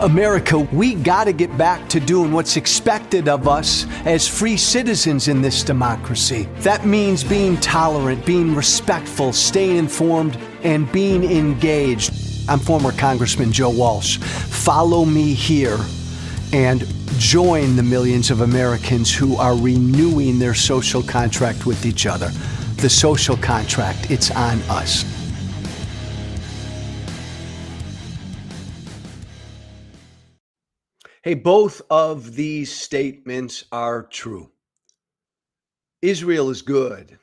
America, we got to get back to doing what's expected of us as free citizens in this democracy. That means being tolerant, being respectful, staying informed, and being engaged. I'm former Congressman Joe Walsh. Follow me here and join the millions of Americans who are renewing their social contract with each other. The social contract, it's on us. Hey, both of these statements are true. Israel is good,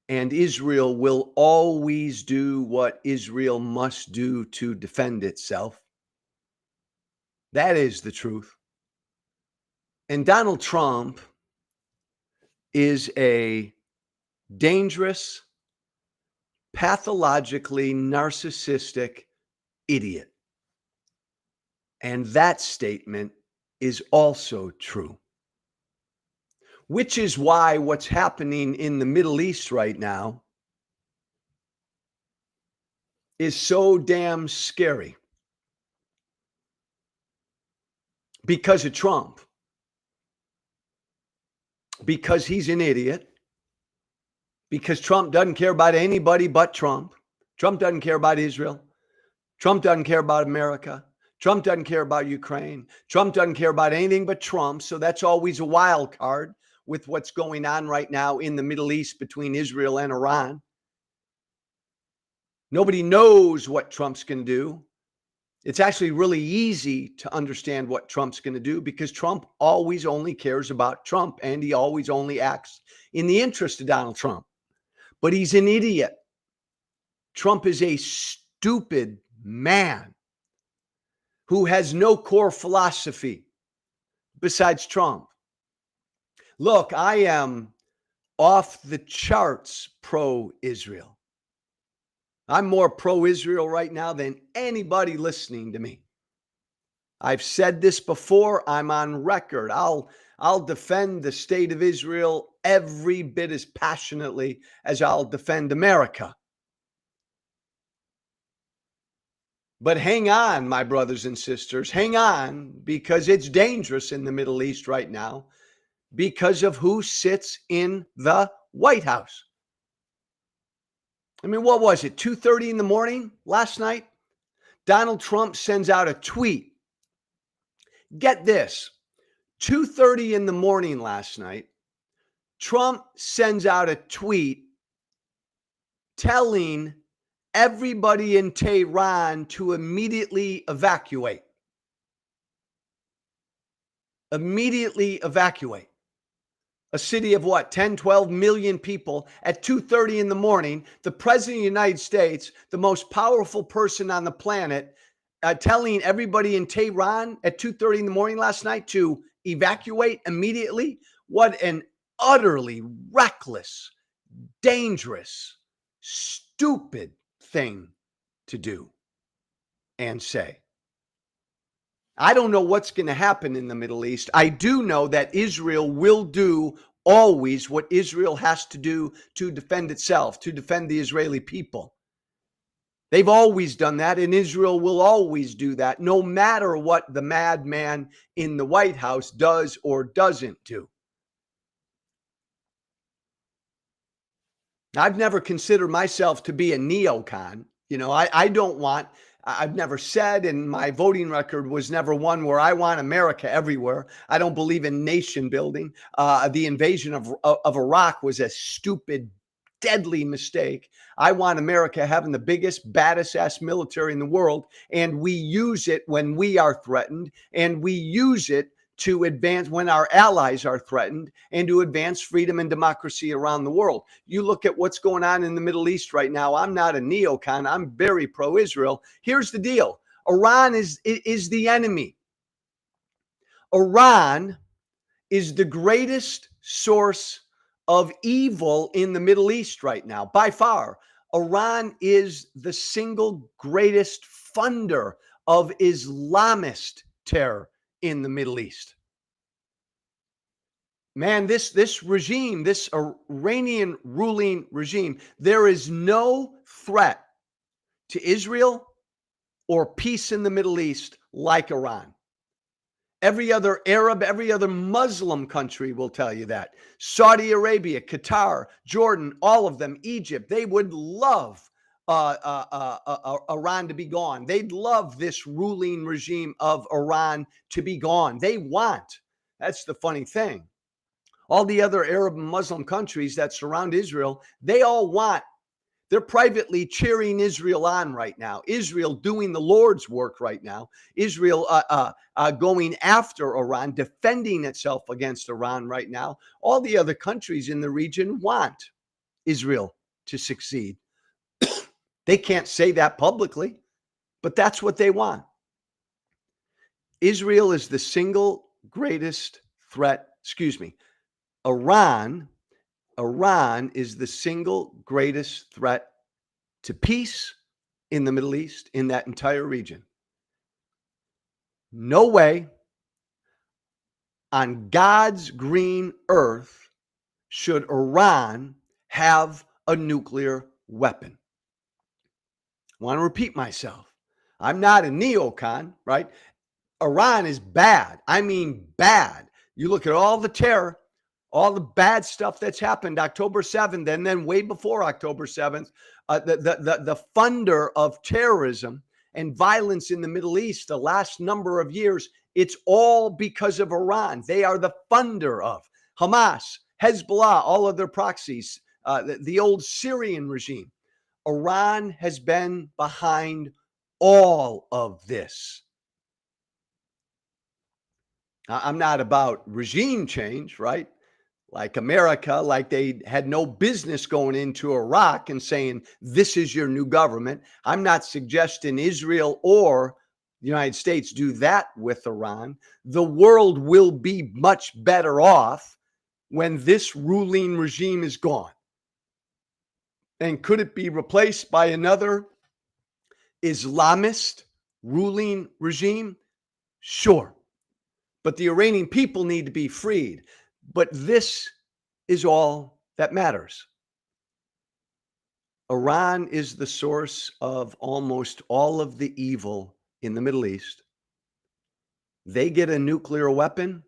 and Israel will always do what Israel must do to defend itself. That is the truth. And Donald Trump is a dangerous, pathologically narcissistic idiot. And that statement is also true. Which is why what's happening in the Middle East right now is so damn scary. Because of Trump. Because he's an idiot. Because Trump doesn't care about anybody but Trump. Trump doesn't care about Israel. Trump doesn't care about America. Trump doesn't care about Ukraine. Trump doesn't care about anything but Trump. So that's always a wild card with what's going on right now in the Middle East between Israel and Iran. Nobody knows what Trump's going to do. It's actually really easy to understand what Trump's going to do because Trump always only cares about Trump and he always only acts in the interest of Donald Trump. But he's an idiot. Trump is a stupid man who has no core philosophy besides Trump. Look, I am off the charts pro-Israel. I'm more pro-Israel right now than anybody listening to me. I've said this before. I'm on record. I'll defend the state of Israel every bit as passionately as I'll defend America. But hang on, my brothers and sisters, hang on, because it's dangerous in the Middle East right now because of who sits in the White House. I mean, what was it, 2:30 in the morning last night? Donald Trump sends out a tweet. Get this, 2:30 in the morning last night, Trump sends out a tweet telling everybody in Tehran to immediately evacuate. Immediately evacuate. A city of what, 10, 12 million people at 2:30 in the morning, the president of the United States, the most powerful person on the planet, telling everybody in Tehran at 2:30 in the morning last night to evacuate immediately. What an utterly reckless, dangerous, stupid thing to do and say. I don't know what's going to happen in the Middle East. I do know that Israel will do always what Israel has to do to defend itself, to defend the Israeli people. They've always done that, and Israel will always do that, no matter what the madman in the White House does or doesn't do. I've never considered myself to be a neocon. You know, I've never said, and my voting record was never one where I want America everywhere. I don't believe in nation building. The invasion of Iraq was a stupid, deadly mistake. I want America having the biggest, baddest ass military in the world, and we use it when we are threatened, and we use it to advance when our allies are threatened and to advance freedom and democracy around the world. You look at what's going on in the Middle East right now. I'm not a neocon. I'm very pro-Israel. Here's the deal. Iran is the enemy. Iran is the greatest source of evil in the Middle East right now, by far. Iran is the single greatest funder of Islamist terror in the Middle East. Man, this regime, this Iranian ruling regime, there is no threat to Israel or peace in the Middle East like Iran. Every other Arab, every other Muslim country will tell you that. Saudi Arabia, Qatar, Jordan, all of them, Egypt, they would love Iran to be gone. They'd love this ruling regime of Iran to be gone. They want. That's the funny thing. All the other Arab and Muslim countries that surround Israel, they all want. They're privately cheering Israel on right now. Israel doing the Lord's work right now. Israel going after Iran, defending itself against Iran right now. All the other countries in the region want Israel to succeed. They can't say that publicly, but that's what they want. Israel is the single greatest threat. Iran is the single greatest threat to peace in the Middle East, in that entire region. No way on God's green earth should Iran have a nuclear weapon. I want to repeat myself. I'm not a neocon, right? Iran is bad. I mean bad. You look at all the terror, all the bad stuff that's happened October 7th, and then way before October 7th, the funder of terrorism and violence in the Middle East the last number of years, it's all because of Iran. They are the funder of Hamas, Hezbollah, all of their proxies, the old Syrian regime. Iran has been behind all of this. I'm not about regime change, right? Like America, like they had no business going into Iraq and saying, this is your new government. I'm not suggesting Israel or the United States do that with Iran. The world will be much better off when this ruling regime is gone. And could it be replaced by another Islamist ruling regime? Sure. But the Iranian people need to be freed. But this is all that matters. Iran is the source of almost all of the evil in the Middle East. They get a nuclear weapon,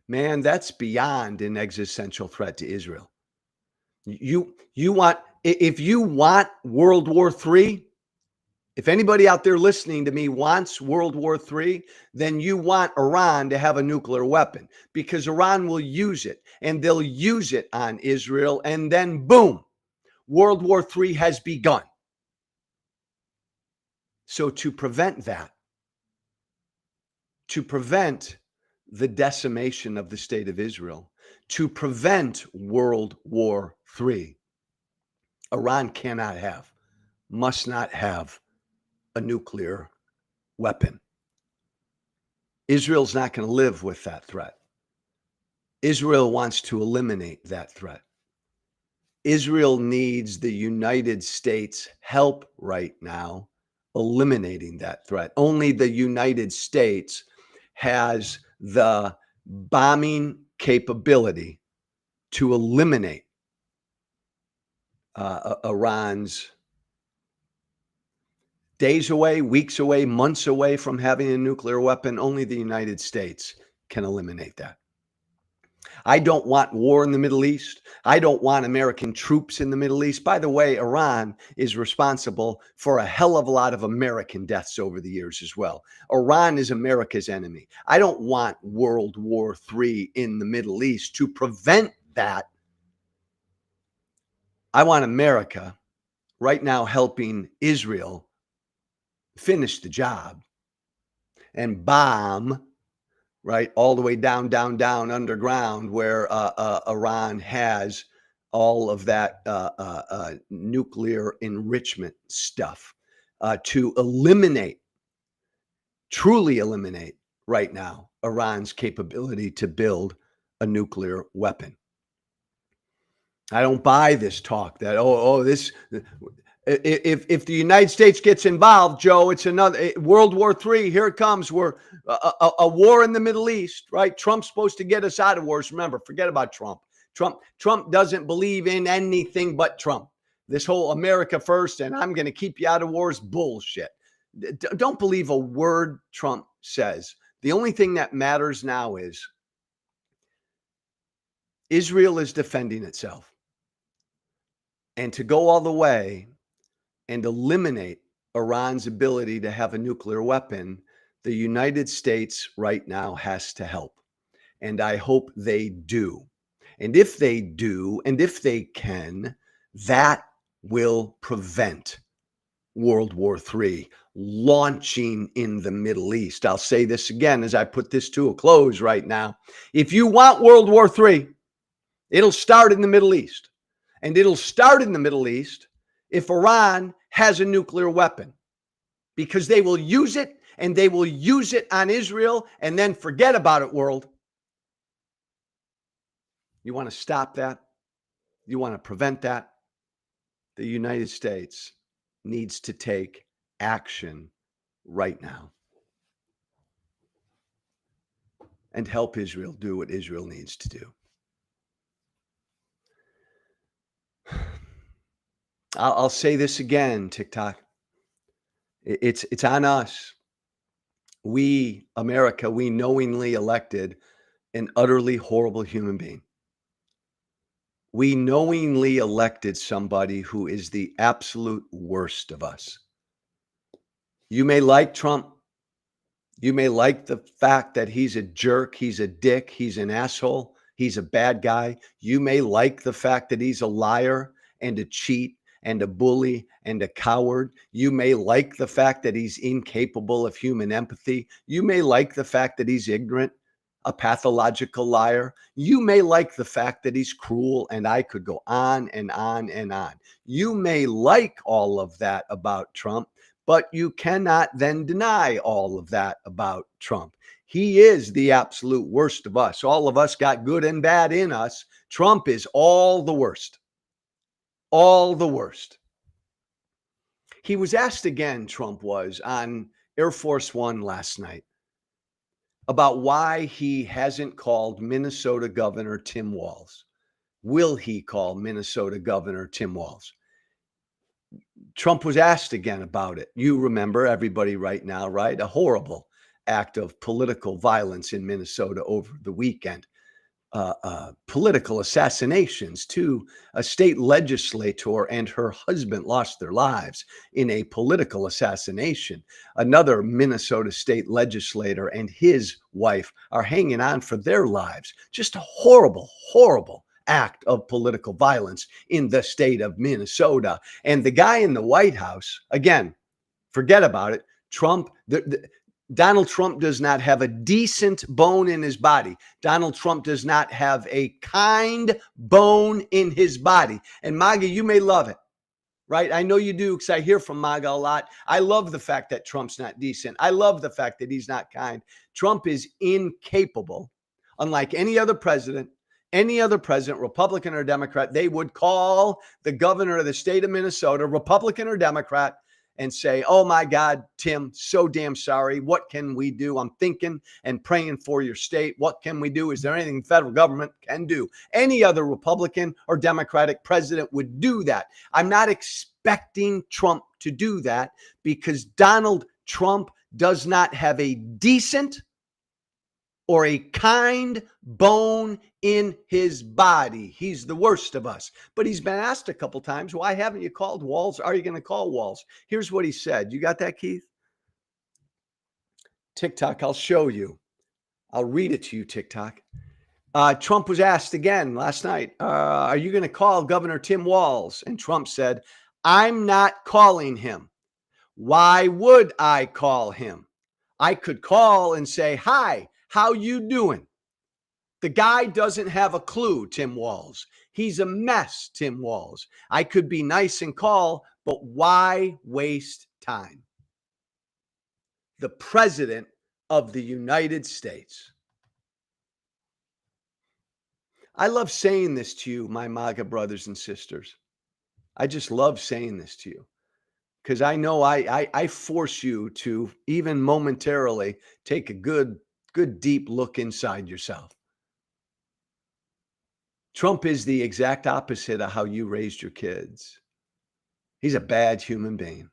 man, that's beyond an existential threat to Israel. You want, if you want World War III, if anybody out there listening to me wants World War III, then you want Iran to have a nuclear weapon, because Iran will use it, and they'll use it on Israel, and then boom, World War III has begun. So to prevent that, to prevent the decimation of the state of Israel, to prevent World War III, Iran cannot have, must not have a nuclear weapon. Israel's not going to live with that threat. Israel wants to eliminate that threat. Israel needs the United States' help right now eliminating that threat. Only the United States has the bombing capability to eliminate Iran's days away, weeks away, months away from having a nuclear weapon. Only the United States can eliminate that. I don't want war in the Middle East. I don't want American troops in the Middle East. By the way, Iran is responsible for a hell of a lot of American deaths over the years as well. Iran is America's enemy. I don't want World War III in the Middle East. To prevent that, I want America right now helping Israel finish the job and bomb, right, all the way down underground where Iran has all of that nuclear enrichment stuff, to eliminate, truly eliminate right now Iran's capability to build a nuclear weapon. I don't buy this talk that, if the United States gets involved, Joe, it's another World War III. Here it comes. We're a war in the Middle East, right? Trump's supposed to get us out of wars. Remember, forget about Trump. Trump doesn't believe in anything but Trump. This whole America first, and I'm going to keep you out of wars, bullshit. Don't believe a word Trump says. The only thing that matters now is Israel is defending itself. And to go all the way and eliminate Iran's ability to have a nuclear weapon, the United States right now has to help. And I hope they do. And if they do, and if they can, that will prevent World War III launching in the Middle East. I'll say this again as I put this to a close right now. If you want World War III, it'll start in the Middle East. And it'll start in the Middle East if Iran has a nuclear weapon, because they will use it, and they will use it on Israel and then forget about it, world. You want to stop that? You want to prevent that? The United States needs to take action right now and help Israel do what Israel needs to do. I'll say this again, TikTok. It's on us. We, America, we knowingly elected an utterly horrible human being. We knowingly elected somebody who is the absolute worst of us. You may like Trump. You may like the fact that he's a jerk, he's a dick, he's an asshole, he's a bad guy. You may like the fact that he's a liar and a cheat and a bully and a coward. You may like the fact that he's incapable of human empathy. You may like the fact that he's ignorant, a pathological liar. You may like the fact that he's cruel, and I could go on and on and on. You may like all of that about Trump, but you cannot then deny all of that about Trump. He is the absolute worst of us. All of us got good and bad in us. Trump is all the worst. All the worst. He was asked again, Trump was, on Air Force One last night about why he hasn't called Minnesota Governor Tim Walz. Will he call Minnesota Governor Tim Walz? Trump was asked again about it. You remember, everybody right now, right? A horrible act of political violence in Minnesota over the weekend. Political assassinations. A state legislator and her husband lost their lives in a political assassination. Another Minnesota state legislator and his wife are hanging on for their lives. Just a horrible, horrible act of political violence in the state of Minnesota. And the guy in the White House, again, forget about it. Donald Trump does not have a decent bone in his body. Donald Trump does not have a kind bone in his body. And MAGA, you may love it, right? I know you do, because I hear from MAGA a lot. I love the fact that Trump's not decent. I love the fact that he's not kind. Trump is incapable, unlike any other president, Republican or Democrat. They would call the governor of the state of Minnesota, Republican or Democrat, and say, oh my God, Tim, so damn sorry. What can we do? I'm thinking and praying for your state. What can we do? Is there anything the federal government can do? Any other Republican or Democratic president would do that. I'm not expecting Trump to do that, because Donald Trump does not have a decent or a kind bone in his body. He's the worst of us. But he's been asked a couple times, why haven't you called Walz? Are you going to call Walz? Here's what he said. You got that, Keith? TikTok, I'll show you. I'll read it to you, TikTok. Trump was asked again last night, are you going to call Governor Tim Walz? And Trump said, I'm not calling him. Why would I call him? I could call and say, hi, how you doing? The guy doesn't have a clue, Tim Walz. He's a mess, Tim Walz. I could be nice and call, but why waste time? The President of the United States. I love saying this to you, my MAGA brothers and sisters. I just love saying this to you, because I know I force you to, even momentarily, take a good deep look inside yourself. Trump is the exact opposite of how you raised your kids. He's a bad human being.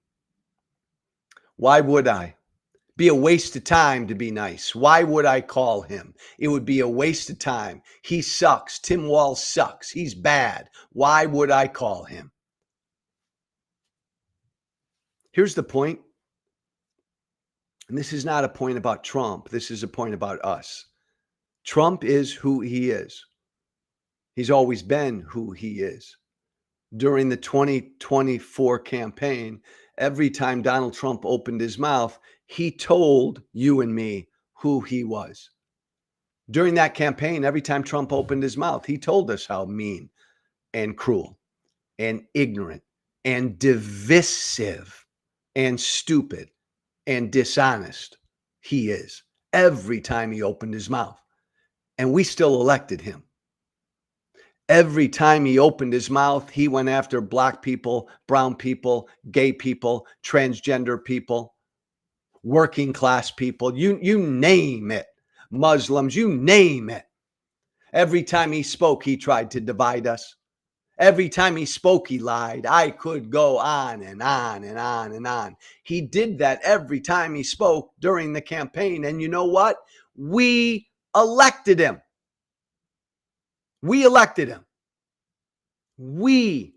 Why would I? Be a waste of time to be nice. Why would I call him? It would be a waste of time. He sucks. Tim Walz sucks. He's bad. Why would I call him? Here's the point, and this is not a point about Trump. This is a point about us. Trump is who he is. He's always been who he is. During the 2024 campaign, every time Donald Trump opened his mouth, he told you and me who he was. During that campaign, every time Trump opened his mouth, he told us how mean and cruel and ignorant and divisive and stupid and dishonest he is every time he opened his mouth. And we still elected him. Every time he opened his mouth, he went after black people, brown people, gay people, transgender people, working class people, you name it, Muslims, you name it. Every time he spoke, he tried to divide us. Every time he spoke, he lied. I could go on and on and on and on. He did that every time he spoke during the campaign. And you know what? We elected him. We elected him. We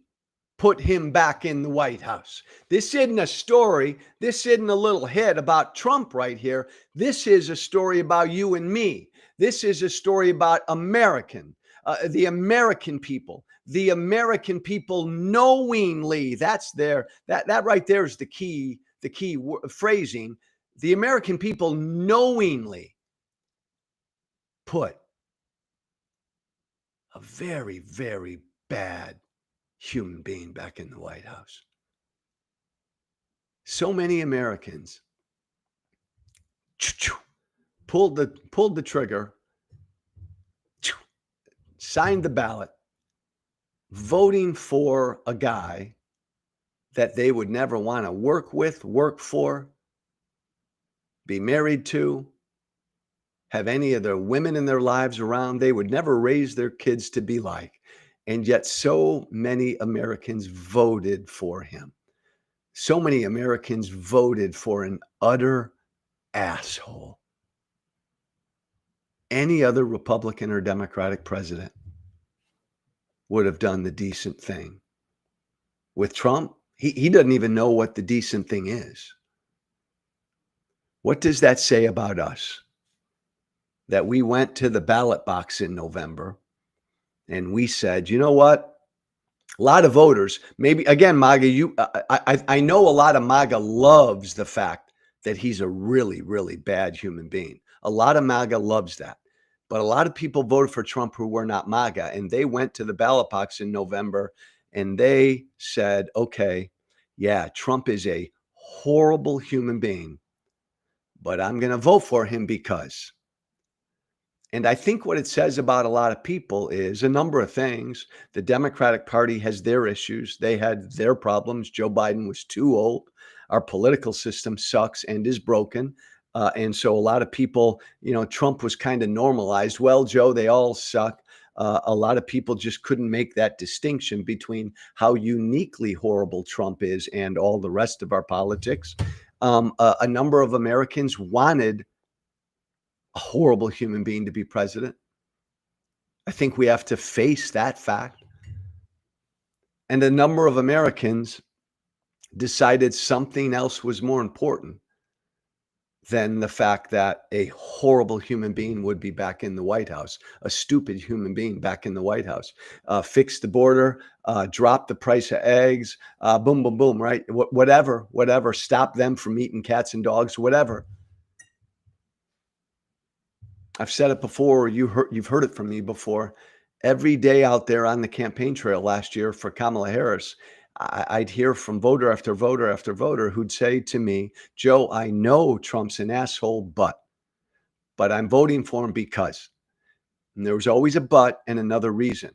put him back in the White House. This isn't a story. This isn't a little hit about Trump right here. This is a story about you and me. This is a story about the American people. The American people knowingly, that right there is the key phrasing. The American people knowingly put a very, very bad human being back in the White House. So many Americans pulled the trigger, signed the ballot, voting for a guy that they would never want to work with, work for, be married to, have any of the women in their lives around. They would never raise their kids to be like. And yet so many Americans voted for him. So many Americans voted for an utter asshole. Any other Republican or Democratic president would have done the decent thing. With Trump, he doesn't even know what the decent thing is. What does that say about us? That we went to the ballot box in November and we said, you know what? A lot of voters, maybe again, MAGA, I know a lot of MAGA loves the fact that he's a really, really bad human being. A lot of MAGA loves that. But a lot of people voted for Trump who were not MAGA, and they went to the ballot box in November and they said, okay, yeah, Trump is a horrible human being, but I'm going to vote for him because. And I think what it says about a lot of people is a number of things. The Democratic Party has their issues. They had their problems. Joe Biden was too old. Our political system sucks and is broken. And so a lot of people, Trump was kind of normalized. Well, Joe, they all suck. A lot of people just couldn't make that distinction between how uniquely horrible Trump is and all the rest of our politics. A number of Americans wanted a horrible human being to be president. I think we have to face that fact. And a number of Americans decided something else was more important than the fact that a horrible human being would be back in the White House, a stupid human being back in the White House. Fix the border, drop the price of eggs, boom, boom, boom, right? Whatever, stop them from eating cats and dogs, whatever. I've said it before, you've heard it from me before. Every day out there on the campaign trail last year for Kamala Harris, I'd hear from voter after voter after voter who'd say to me, Joe, I know Trump's an asshole, but I'm voting for him because. And there was always a but and another reason.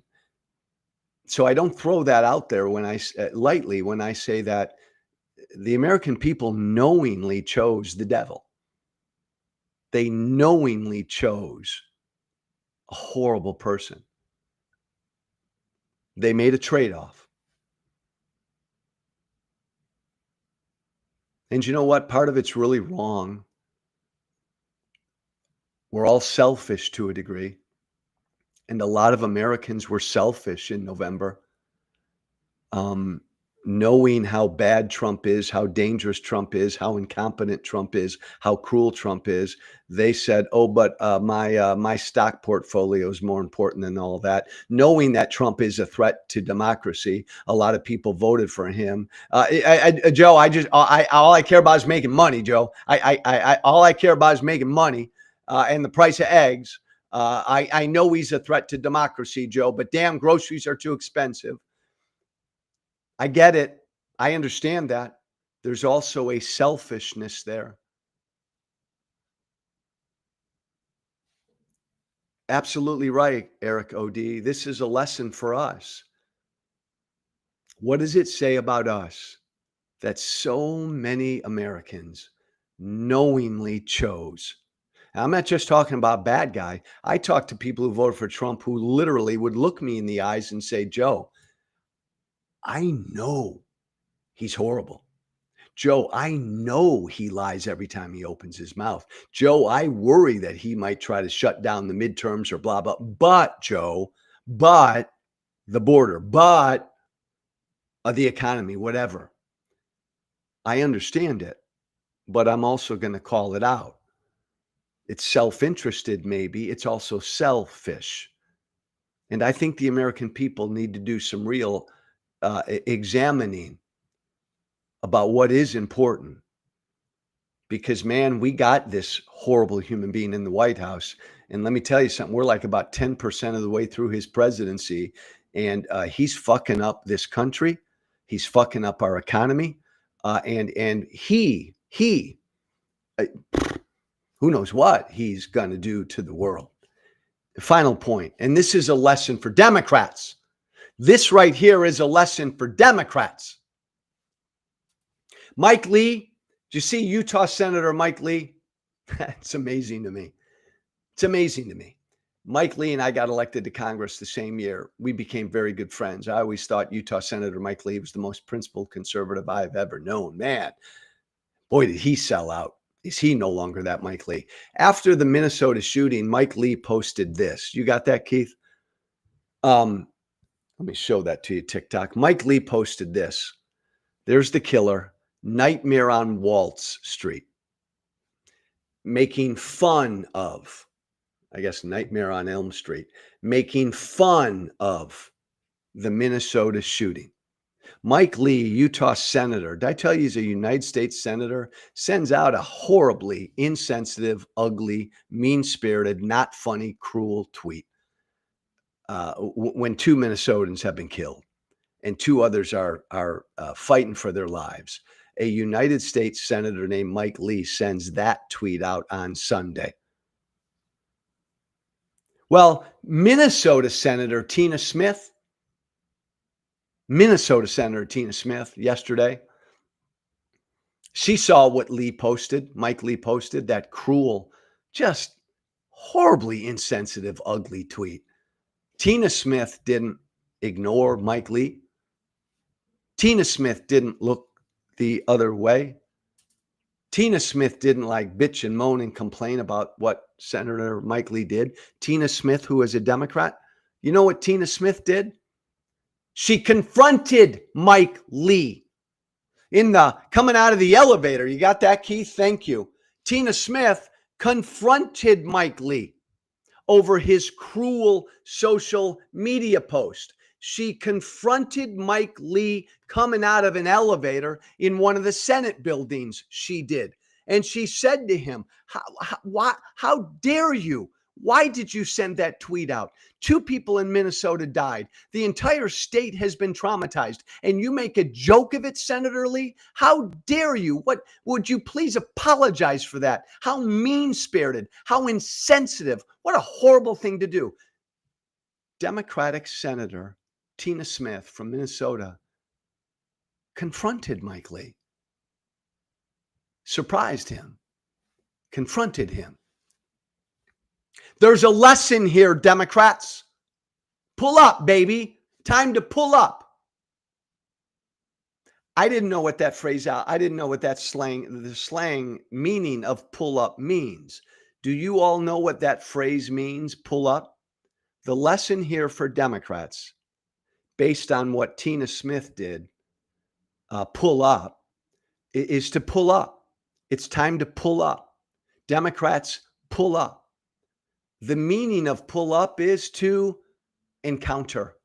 So I don't throw that out there lightly when I say that the American people knowingly chose the devil. They knowingly chose a horrible person. They made a trade-off. And you know what? Part of it's really wrong. We're all selfish to a degree. And a lot of Americans were selfish in November. Um, Knowing how bad Trump is, how dangerous Trump is, how incompetent Trump is, how cruel Trump is, they said, "Oh, but my stock portfolio is more important than all that." Knowing that Trump is a threat to democracy, a lot of people voted for him. Joe, all I care about is making money, Joe. All I care about is making money, and the price of eggs. I know he's a threat to democracy, Joe, but damn, groceries are too expensive. I get it. I understand that. There's also a selfishness there. Absolutely right, Eric OD. This is a lesson for us. What does it say about us that so many Americans knowingly chose? And I'm not just talking about bad guy. I talk to people who voted for Trump who literally would look me in the eyes and say, "Joe, I know he's horrible. Joe, I know he lies every time he opens his mouth. Joe, I worry that he might try to shut down the midterms or blah, blah. But, Joe, but the border, but the economy, whatever. I understand it, but I'm also going to call it out. It's self-interested, maybe. It's also selfish. And I think the American people need to do some real examining about what is important. Because, man, we got this horrible human being in the White House. And let me tell you something, we're like about 10% of the way through his presidency. And he's fucking up this country. He's fucking up our economy. And he, uh, who knows what he's going to do to the world. Final point, and this is a lesson for Democrats. This right here is a lesson for Democrats. Mike Lee, did you see Utah Senator Mike Lee? It's amazing to me. It's amazing to me. Mike Lee and I got elected to Congress the same year. We became very good friends. I always thought Utah Senator Mike Lee was the most principled conservative I've ever known. Man, boy, did he sell out. Is he no longer that Mike Lee? After the Minnesota shooting, Mike Lee posted this. You got that, Keith? Let me show that to you, TikTok. Mike Lee posted this. There's the killer. Nightmare on Waltz Street. Making fun of, I guess, Nightmare on Elm Street, making fun of the Minnesota shooting. Mike Lee, Utah senator, did I tell you he's a United States senator? Sends out a horribly insensitive, ugly, mean-spirited, not funny, cruel tweet when two Minnesotans have been killed and two others are fighting for their lives. A United States senator named Mike Lee sends that tweet out on Sunday. Well, Minnesota Senator Tina Smith yesterday, she saw what Mike Lee posted, that cruel, just horribly insensitive, ugly tweet. Tina Smith didn't ignore Mike Lee. Tina Smith didn't look the other way. Tina Smith didn't like bitch and moan and complain about what Senator Mike Lee did. Tina Smith, who is a Democrat, you know what Tina Smith did? She confronted Mike Lee in the coming out of the elevator. You got that, Keith? Thank you. Tina Smith confronted Mike Lee over his cruel social media post. She confronted Mike Lee coming out of an elevator in one of the Senate buildings. She did. And she said to him, how dare you? Why did you send that tweet out? 2 people in Minnesota died. The entire state has been traumatized. And you make a joke of it, Senator Lee? How dare you? What would you please apologize for that? How mean-spirited, how insensitive. What a horrible thing to do. Democratic Senator Tina Smith from Minnesota confronted Mike Lee, surprised him, confronted him. There's a lesson here, Democrats. Pull up, baby. Time to pull up. I didn't know what that phrase out. I didn't know what that the slang meaning of pull up means. Do you all know what that phrase means, pull up? The lesson here for Democrats, based on what Tina Smith did, pull up, is to pull up. It's time to pull up. Democrats, pull up. The meaning of pull up is to encounter,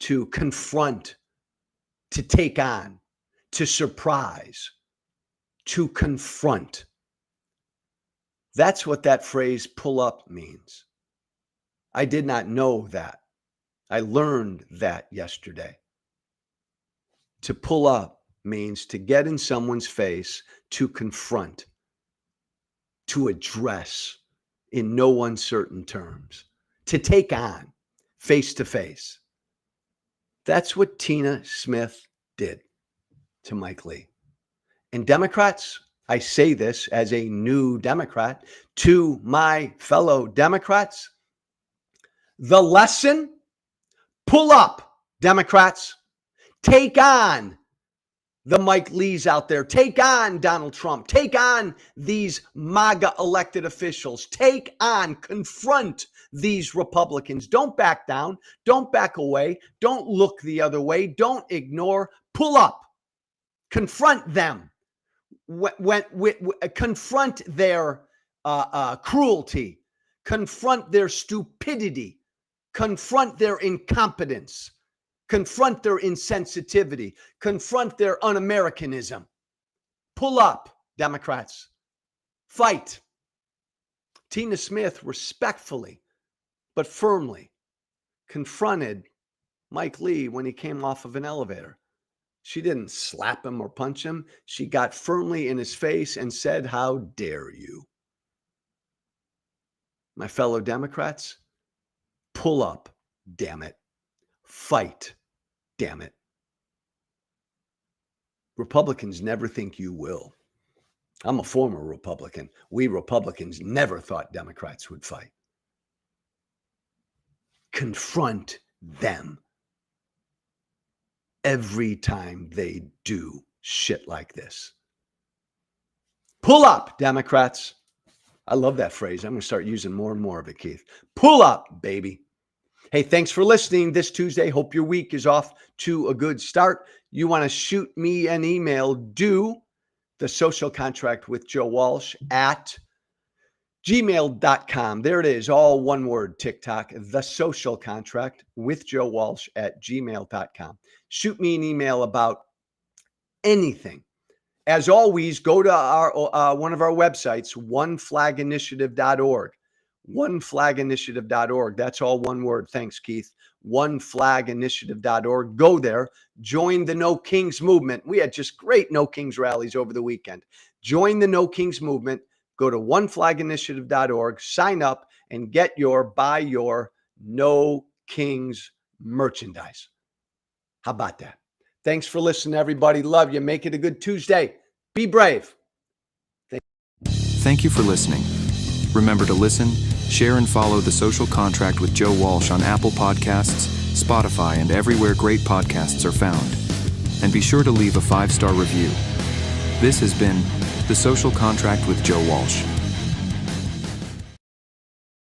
to confront, to take on, to surprise, to confront. That's what that phrase pull up means. I did not know that. I learned that yesterday. To pull up means to get in someone's face, to confront, to address in no uncertain terms, to take on face to face. That's what Tina Smith did to Mike Lee. And Democrats, I say this as a new Democrat to my fellow Democrats, the lesson, pull up, Democrats. Take on the Mike Lees out there. Take on Donald Trump. Take on these MAGA elected officials. Take on, confront these Republicans. Don't back down. Don't back away. Don't look the other way. Don't ignore. Pull up. Confront them. Confront their cruelty. Confront their stupidity. Confront their incompetence. Confront their insensitivity. Confront their un-Americanism. Pull up, Democrats. Fight. Tina Smith respectfully but firmly confronted Mike Lee when he came off of an elevator. She didn't slap him or punch him. She got firmly in his face and said, "How dare you?" My fellow Democrats, pull up, damn it. Fight, damn it. Republicans never think you will. I'm a former Republican. We Republicans never thought Democrats would fight. Confront them every time they do shit like this. Pull up, Democrats. I love that phrase. I'm going to start using more and more of it, Keith. Pull up, baby. Hey, thanks for listening this Tuesday. Hope your week is off to a good start. You want to shoot me an email, do the social contract with Joe Walsh at gmail.com. There it is, all one word, TikTok, the social contract with Joe Walsh at gmail.com. Shoot me an email about anything. As always, go to our one of our websites, oneflaginitiative.org. oneflaginitiative.org. That's all one word. Thanks, Keith. oneflaginitiative.org. Go there. Join the No Kings movement. We had just great No Kings rallies over the weekend. Join the No Kings movement. Go to oneflaginitiative.org. Sign up and buy your No Kings merchandise. How about that? Thanks for listening, everybody. Love you. Make it a good Tuesday. Be brave. Thank you for listening. Remember to listen, share, and follow The Social Contract with Joe Walsh on Apple Podcasts, Spotify, and everywhere great podcasts are found. And be sure to leave a 5-star review. This has been The Social Contract with Joe Walsh.